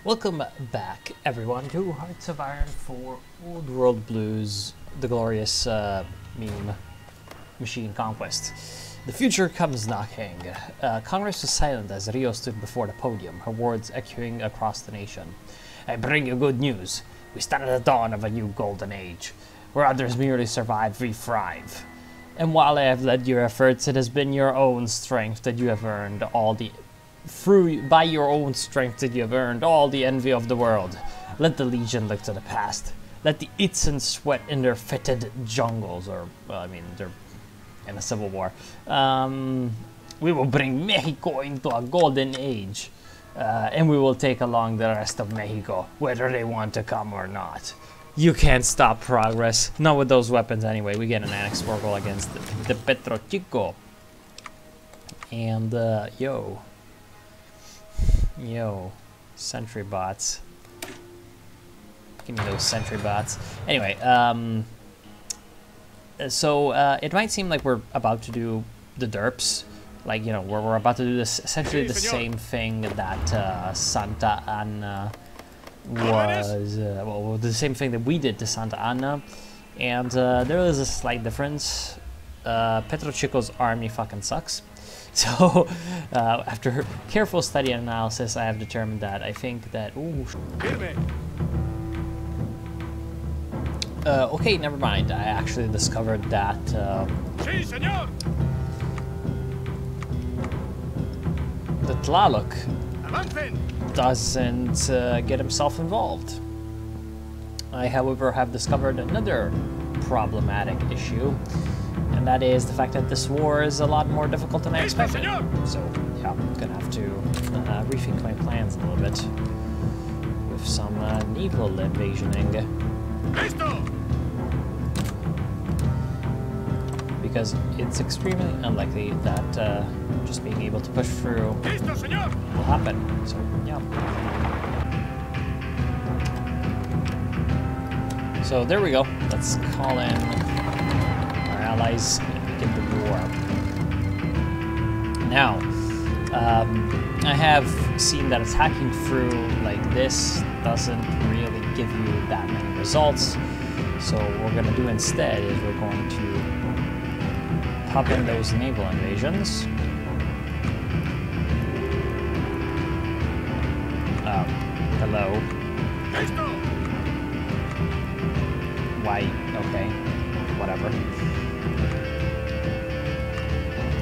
Welcome back, everyone, to Hearts of Iron 4 Old World Blues, the glorious meme machine conquest. The future comes knocking. Congress was silent as Rio stood before the podium, her words echoing across the nation. I bring you good news. We stand at the dawn of a new golden age, where others merely survive, we thrive. And while I have led your efforts, it has been your own strength that you have earned all the by your own strength that you have earned all the envy of the world. Let the Legion look to the past. Let the Itzen sweat in their fetid jungles, or, well, I mean, they're in a civil war. We will bring Mexico into a golden age, and we will take along the rest of Mexico, whether they want to come or not. You can't stop progress. Not with those weapons anyway. We get an annex Oracle against the Petro Chico. And, Yo, sentry bots. Give me those sentry bots. Anyway, so it might seem like we're about to do the derps. Like, you know, we're about to do this essentially the same thing that Santa Anna was, well, the same thing that we did to Santa Anna. And there is a slight difference. Petro Chico's army fucking sucks. So, after careful study and analysis, I have determined that I think that... Ooh. Okay, never mind. I actually discovered that... the Tlaloc doesn't get himself involved. I, however, have discovered another problematic issue. And that is the fact that this war is a lot more difficult than I expected. So, yeah, I'm gonna have to rethink my plans a little bit with some naval invasioning. Because it's extremely unlikely that just being able to push through will happen. So, yeah. So there we go. Let's call in allies and begin the war. Now, I have seen that attacking through like this doesn't really give you that many results. So what we're going to do instead is we're going to pop in those naval invasions. Hello. Why? Okay. Whatever.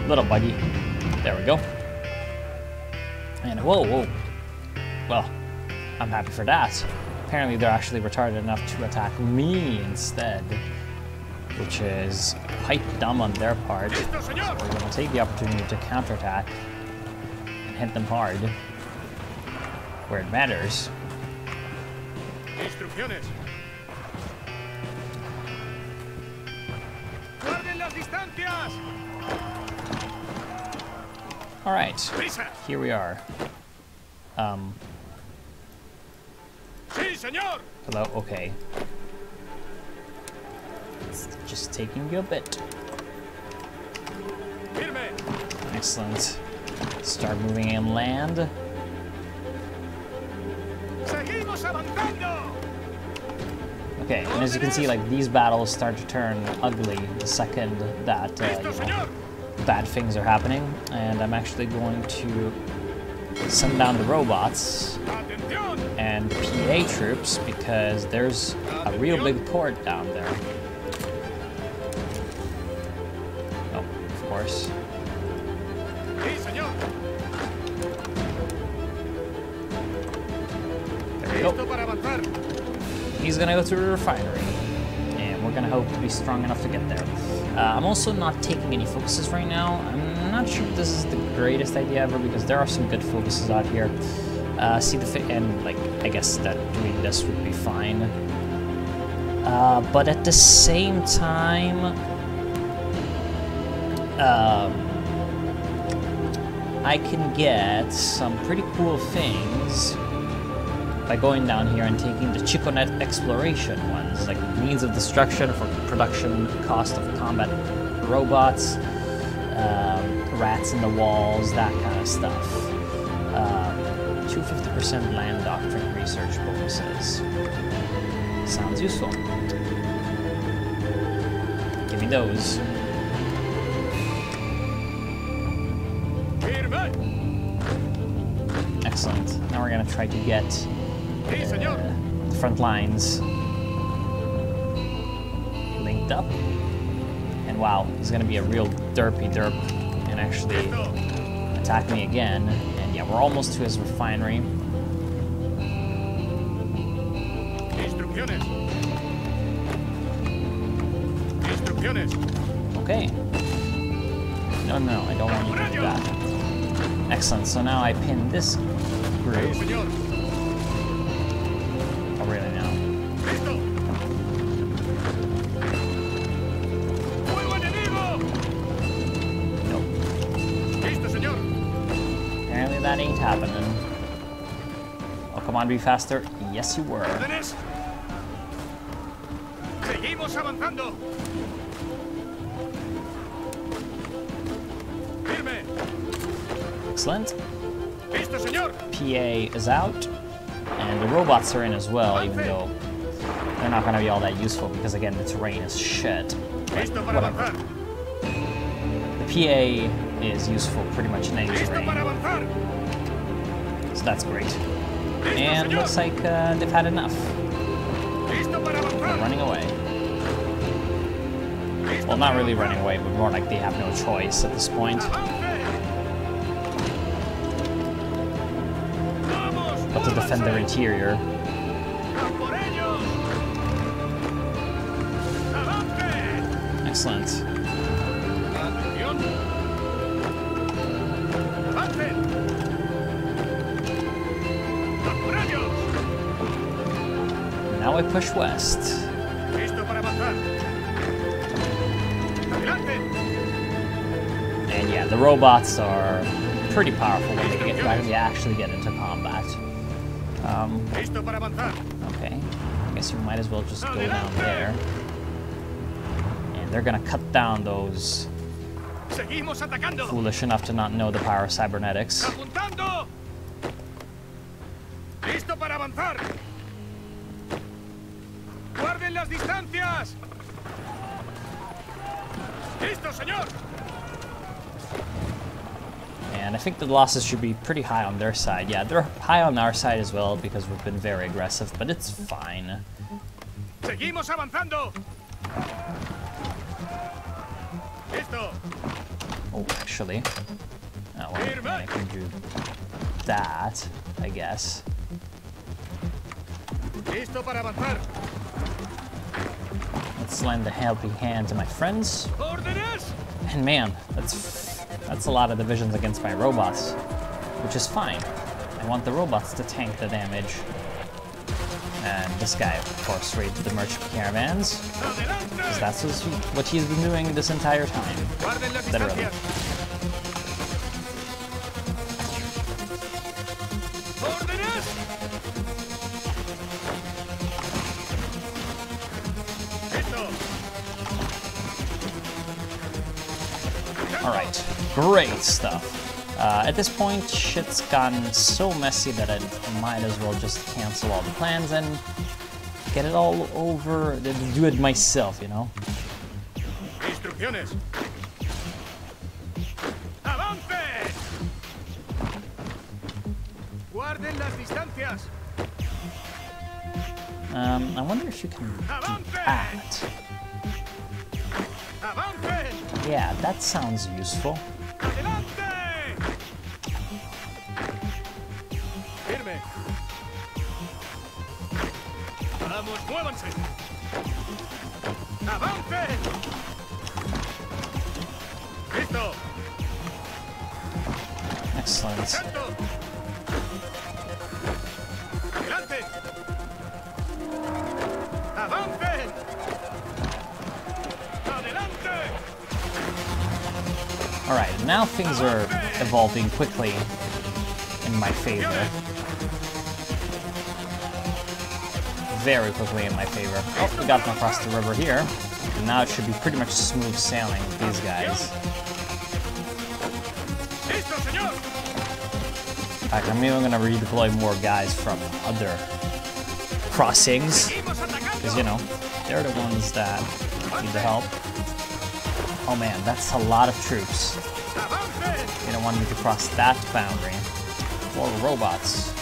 Little buggy. There we go. And whoa. Well, I'm happy for that. Apparently they're actually retarded enough to attack me instead, which is quite dumb on their part. So we're going to take the opportunity to counterattack and hit them hard where it matters. Alright, here we are. Hello, okay. It's just taking you a bit. Excellent. Start moving inland. Okay, and as you can see, like, these battles start to turn ugly the second that, you know, bad things are happening, and I'm actually going to send down the robots and the PA troops because there's a real big port down there. Oh, of course. There we go. He's gonna go through the refinery, and we're gonna hope to be strong enough to get there. I'm also not taking any focuses right now. I'm not sure if this is the greatest idea ever because there are some good focuses out here. And like, I guess that doing this would be fine. But at the same time, I can get some pretty cool things by going down here and taking the Chico-Net exploration ones, like means of destruction for production cost of combat robots, rats in the walls, that kind of stuff. 250% land doctrine research bonuses. Sounds useful. Give me those. Excellent. Now we're gonna try to get the front lines linked up. And wow, he's gonna be a real derpy derp and actually attack me again. And yeah, we're almost to his refinery. Okay. No, I don't want you to do that. Excellent, so now I pin this group. Oh, really now? Nope. Apparently that ain't happening. Oh, come on, be faster. Yes, you were. Seguimos avanzando. Excellent. Listo, señor. PA is out, and the robots are in as well, even though they're not going to be all that useful because, again, the terrain is shit. But whatever. The PA is useful pretry much in any terrain, so that's great. And looks like they've had enough. They're running away. Well, not really running away, but more like they have no choice at this point. But to defend their interior. Excellent. Now I push west. And yeah, the robots are pretty powerful when they actually get into combat. Okay, I guess you might as well just go down there. And they're gonna cut down those foolish enough to not know the power of cybernetics. Guarden las distancias. Listo, señor. And I think the losses should be pretty high on their side. Yeah, they're high on our side as well because we've been very aggressive, but it's fine. Seguimos avanzando. Listo. Oh, actually. Oh, well, I can do that, I guess. Listo para avanzar. Let's lend a helping hand to my friends. Órdenes. And man, that's a lot of divisions against my robots, which is fine. I want the robots to tank the damage. And this guy, of course, raids the merchant caravans, because that's what he's been doing this entire time, literally. Alright, great stuff. At this point, shit's gotten so messy that I might as well just cancel all the plans and get it all over, do it myself, you know? Instrucciones. Avance. Guarden las distancias. I wonder if you can do that. Yeah, that sounds useful. Firme. Vamos, muévanse. Avance. Listo. Excellent. Adelante. Avance. Alright, now things are evolving quickly in my favor. Very quickly in my favor. Oh, we got them across the river here. And now it should be pretty much smooth sailing with these guys. In fact, I'm even gonna redeploy more guys from other crossings, because you know they're the ones that need the help. Oh man, that's a lot of troops. You don't want me to cross that boundary. More robots.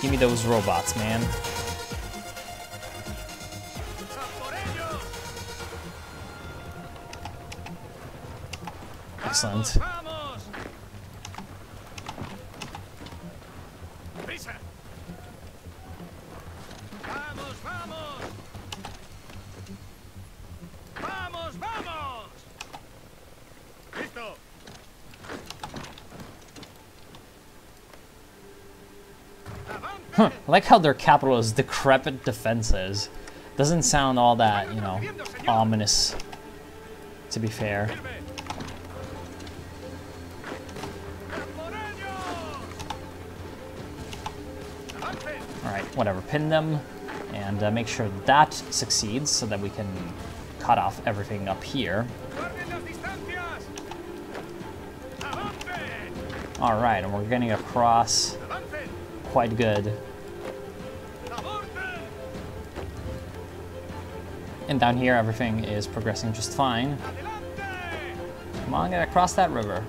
Give me those robots, man. Excellent. Huh, I like how their capital is decrepit defenses. Doesn't sound all that, you know, ominous, to be fair. Alright, whatever, pin them, and make sure that succeeds so that we can cut off everything up here. Alright, and we're getting across quite good. And down here, everything is progressing just fine. Come on, get across that river.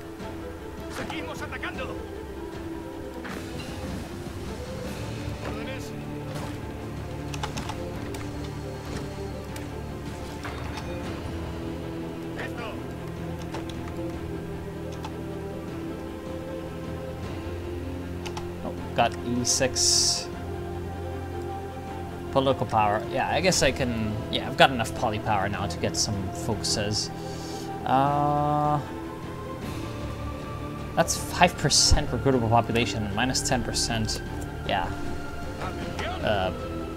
Got E6 political power. Yeah, I guess I can. Yeah, I've got enough poly power now to get some focuses. That's 5% recruitable population, minus 10%. Yeah.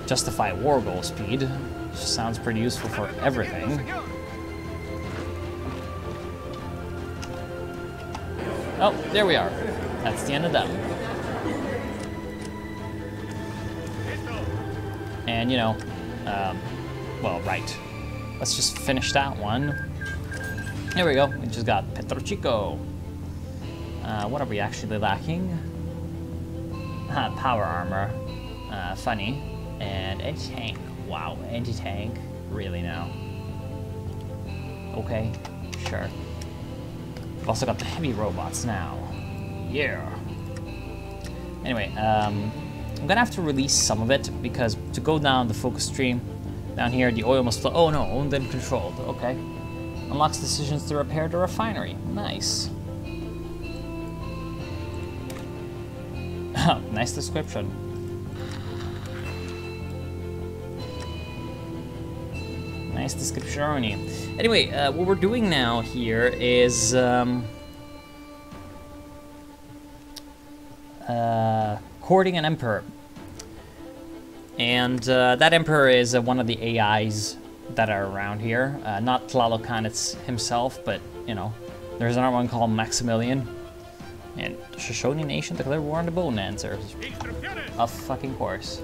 Justify war goal speed. Sounds pretty useful for everything. Oh, there we are. That's the end of them. And, you know, well, right. Let's just finish that one. There we go. We just got Petro Chico. What are we actually lacking? Power armor. Funny. And anti-tank. Wow, anti-tank. Really now? Okay, sure. We've also got the heavy robots now. Yeah. Anyway, I'm gonna have to release some of it because to go down the focus stream, down here the oil must flow. Oh no, owned and controlled. Okay. Unlocks decisions to repair the refinery. Nice. Nice description. Nice description. Anyway, what we're doing now here is courting an emperor. And that emperor is one of the AIs that are around here. Not Tlaloc himself, but, you know, there's another one called Maximilian. And Shoshone Nation declared war on the Bone Dancers. Of fucking course.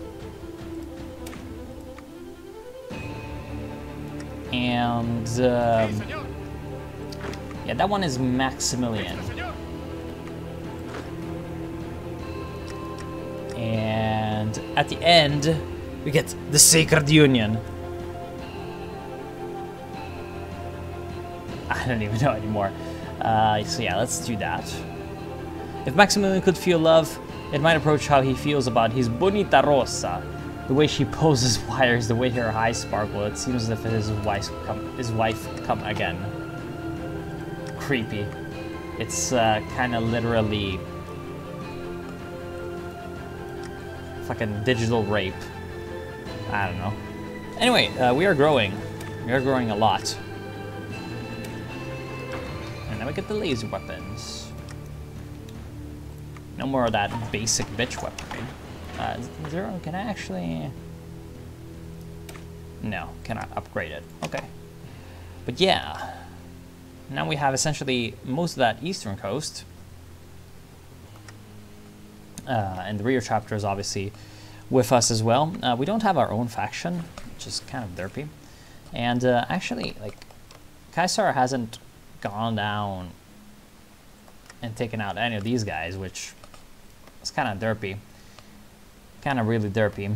And, yeah, that one is Maximilian. And at the end, we get the Sacred Union. I don't even know anymore. So yeah, let's do that. If Maximilian could feel love, it might approach how he feels about his Bonita Rosa. The way she poses wires, the way her eyes sparkle, it seems as if his wife come again. Creepy. It's kind of literally fucking digital rape. I don't know. Anyway, we are growing. We are growing a lot. And then we get the laser weapons. No more of that basic bitch weaponry. Zero, can I actually... No, cannot upgrade it. Okay. But yeah. Now we have essentially most of that eastern coast. And the Rio chapter is obviously with us as well. We don't have our own faction, which is kind of derpy. And actually, like, Caesar hasn't gone down and taken out any of these guys, which is kind of derpy. Kind of really derpy.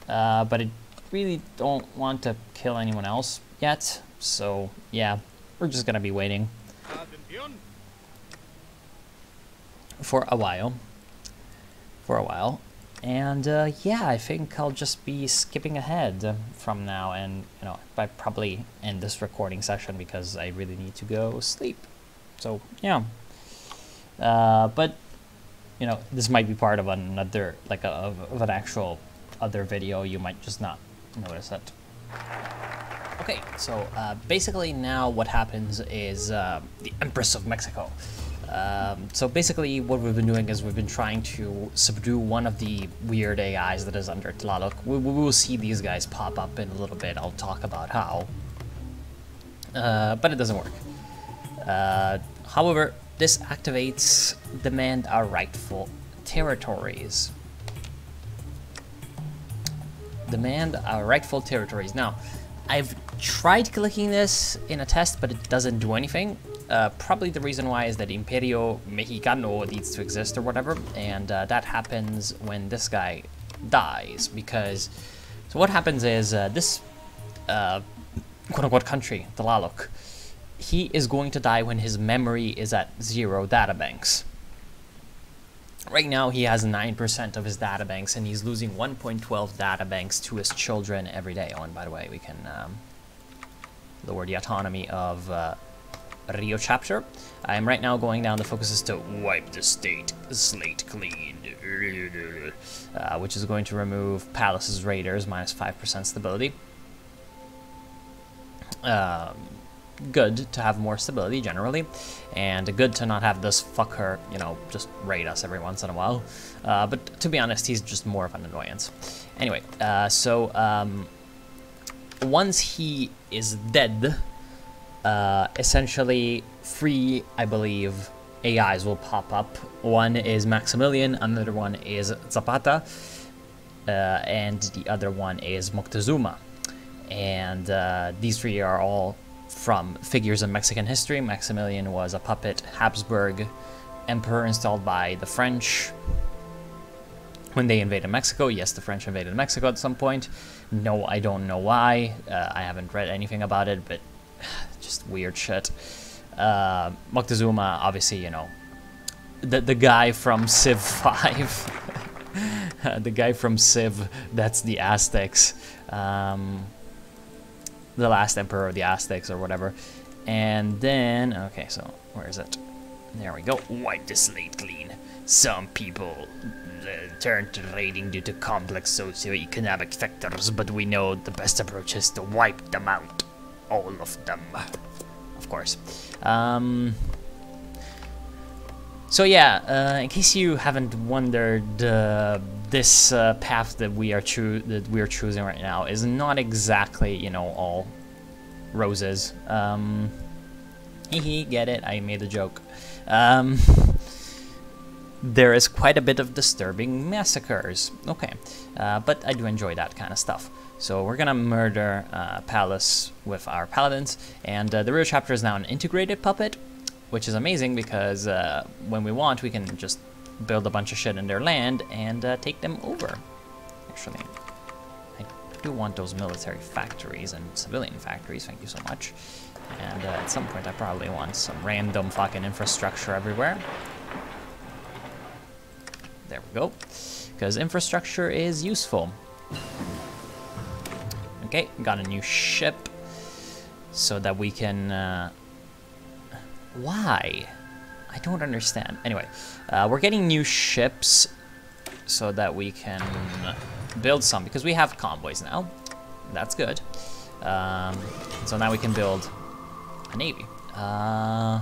But I really don't want to kill anyone else yet. So, yeah, we're just going to be waiting for a while. And yeah, I think I'll just be skipping ahead from now, and you know, I probably end this recording session because I really need to go sleep. So yeah, but you know, this might be part of another, like of an actual other video. You might just not notice it. Okay, so basically now what happens is the Empress of Mexico. So basically what we've been doing is we've been trying to subdue one of the weird AIs that is under Tlaloc. We will see these guys pop up in a little bit. I'll talk about how. But it doesn't work. However, this activates demand our rightful territories. Demand our rightful territories. Now, I've tried clicking this in a test, but it doesn't do anything. Probably the reason why is that Imperio Mexicano needs to exist or whatever, and that happens when this guy dies, because so what happens is this quote-unquote country, Tlaloc, he is going to die when his memory is at 0 databanks. Right now he has 9% of his databanks, and he's losing 1.12 databanks to his children every day. Oh, and by the way, we can lower the autonomy of Rio chapter. I am right now going down. The focus is to wipe the slate clean, which is going to remove Palace's raiders, minus 5% stability. Good to have more stability generally, and good to not have this fucker, you know, just raid us every once in a while. But to be honest, he's just more of an annoyance. Anyway, once he is dead, essentially 3, I believe, AIs will pop up. One is Maximilian, another one is Zapata, and the other one is Moctezuma. And these 3 are all from figures in Mexican history. Maximilian was a puppet Habsburg emperor installed by the French when they invaded Mexico. Yes, the French invaded Mexico at some point. No, I don't know why. I haven't read anything about it, but just weird shit. Moctezuma, obviously, you know, the guy from Civ 5. The guy from Civ, that's the Aztecs. The last emperor of the Aztecs or whatever. And then, okay, so where is it? There we go. Wipe the slate clean. Some people turn to raiding due to complex socio-economic factors, but we know the best approach is to wipe them out. All of them. Of course. So yeah, in case you haven't wondered, this path that we are choosing right now is not exactly, you know, all roses. Get it? I made a joke. There is quite a bit of disturbing massacres. Okay, but I do enjoy that kind of stuff. So we're gonna murder Palace with our paladins, and the Rio chapter is now an integrated puppet, which is amazing because when we want, we can just build a bunch of shit in their land and take them over. Actually, I do want those military factories and civilian factories, thank you so much. And at some point I probably want some random fucking infrastructure everywhere. There we go. Because infrastructure is useful. Okay, got a new ship so that we can... why? I don't understand. Anyway, we're getting new ships so that we can build some, because we have convoys now. That's good. So now we can build a navy. At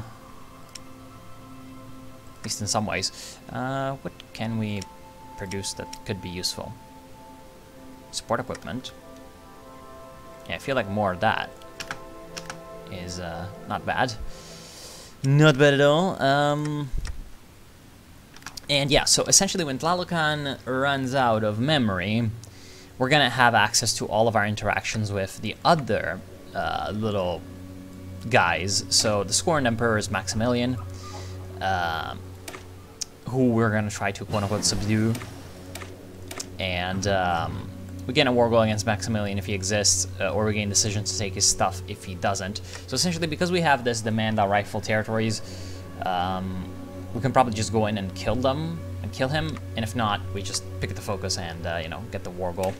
least in some ways. What can we produce that could be useful? Support equipment. Yeah, I feel like more of that is not bad. Not bad at all. And yeah, so essentially when Tlaloc runs out of memory, we're gonna have access to all of our interactions with the other little guys. So the Scorned Emperor is Maximilian. who we're gonna try to quote-unquote subdue. And we gain a war goal against Maximilian if he exists, or we gain decisions to take his stuff if he doesn't. So essentially, because we have this demand our rightful territories, we can probably just go in and kill them, and kill him, and if not, we just pick the focus and, you know, get the war goal.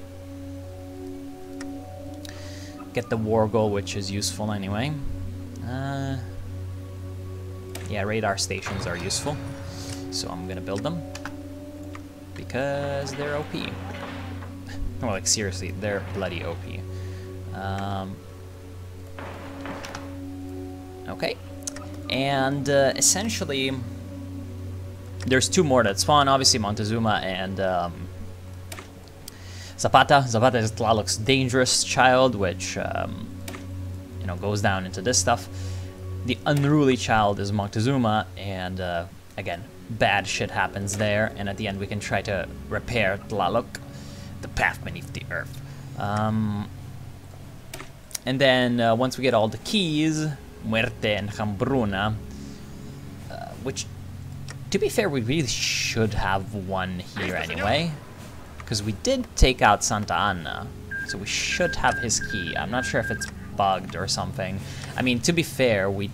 Get the war goal, which is useful anyway. Yeah, radar stations are useful, so I'm gonna build them because they're OP. No, like seriously, they're bloody OP. Okay, and essentially, there's two more that spawn. Obviously, Montezuma and Zapata. Zapata is Tlaloc's dangerous child, which you know, goes down into this stuff. The unruly child is Montezuma, and again, bad shit happens there, and at the end we can try to repair Tlaloc, the path beneath the earth. And then once we get all the keys, Muerte and Hambruna, which, to be fair, we really should have one here anyway, because we did take out Santa Anna, so we should have his key. I'm not sure if it's bugged or something. I mean, to be fair, we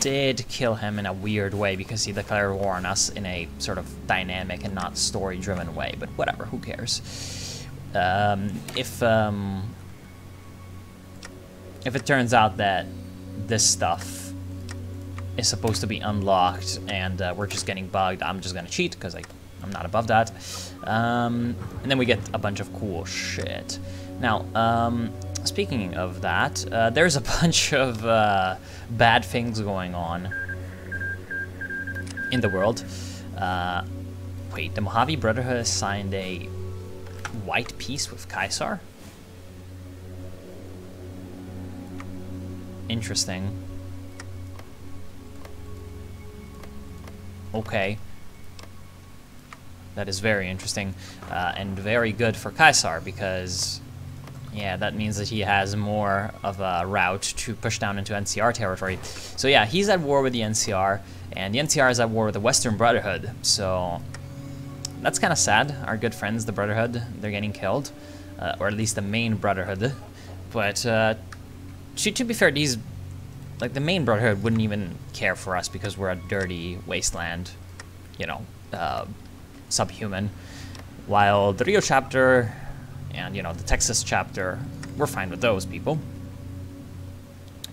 did kill him in a weird way because he declared war on us in a sort of dynamic and not story-driven way, but whatever, who cares? If it turns out that this stuff is supposed to be unlocked and we're just getting bugged, I'm just gonna cheat because I'm not above that. And then we get a bunch of cool shit. Now, speaking of that, there's a bunch of bad things going on in the world. Wait, the Mojave Brotherhood signed a white peace with Caesar? Interesting. Okay. That is very interesting, and very good for Caesar, because yeah, that means that he has more of a route to push down into NCR territory. So yeah, he's at war with the NCR, and the NCR is at war with the Western Brotherhood. So that's kind of sad. Our good friends, the Brotherhood, they're getting killed, or at least the main Brotherhood. But to be fair, these, like, the main Brotherhood wouldn't even care for us because we're a dirty wasteland, you know, subhuman. While the Rio chapter and, you know, the Texas chapter, we're fine with those people.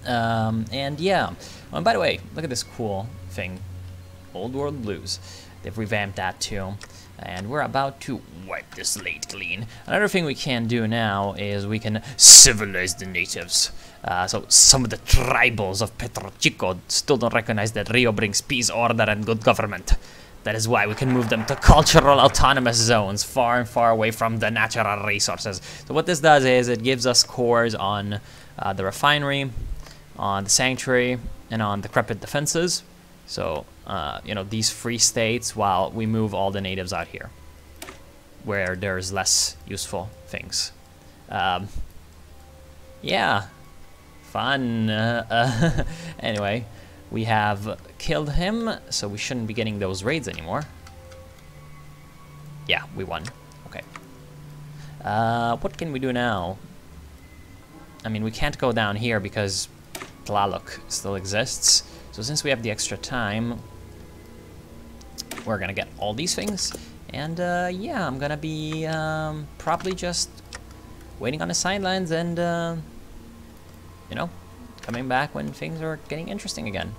And yeah. Oh, and by the way, look at this cool thing. Old World Blues. They've revamped that too. And we're about to wipe the slate clean. Another thing we can do now is we can civilize the natives. So some of the tribals of Petro Chico still don't recognize that Rio brings peace, order, and good government. That is why we can move them to cultural autonomous zones, far and far away from the natural resources. So what this does is it gives us cores on the refinery, on the sanctuary, and on decrepit defenses. So, you know, these free states, while we move all the natives out here, where there's less useful things. Yeah, fun. Anyway. We have killed him, so we shouldn't be getting those raids anymore. Yeah, we won. Okay. What can we do now? I mean, we can't go down here because Tlaloc still exists. So since we have the extra time, we're gonna get all these things. And yeah, I'm gonna be probably just waiting on the sidelines and, you know, coming back when things are getting interesting again.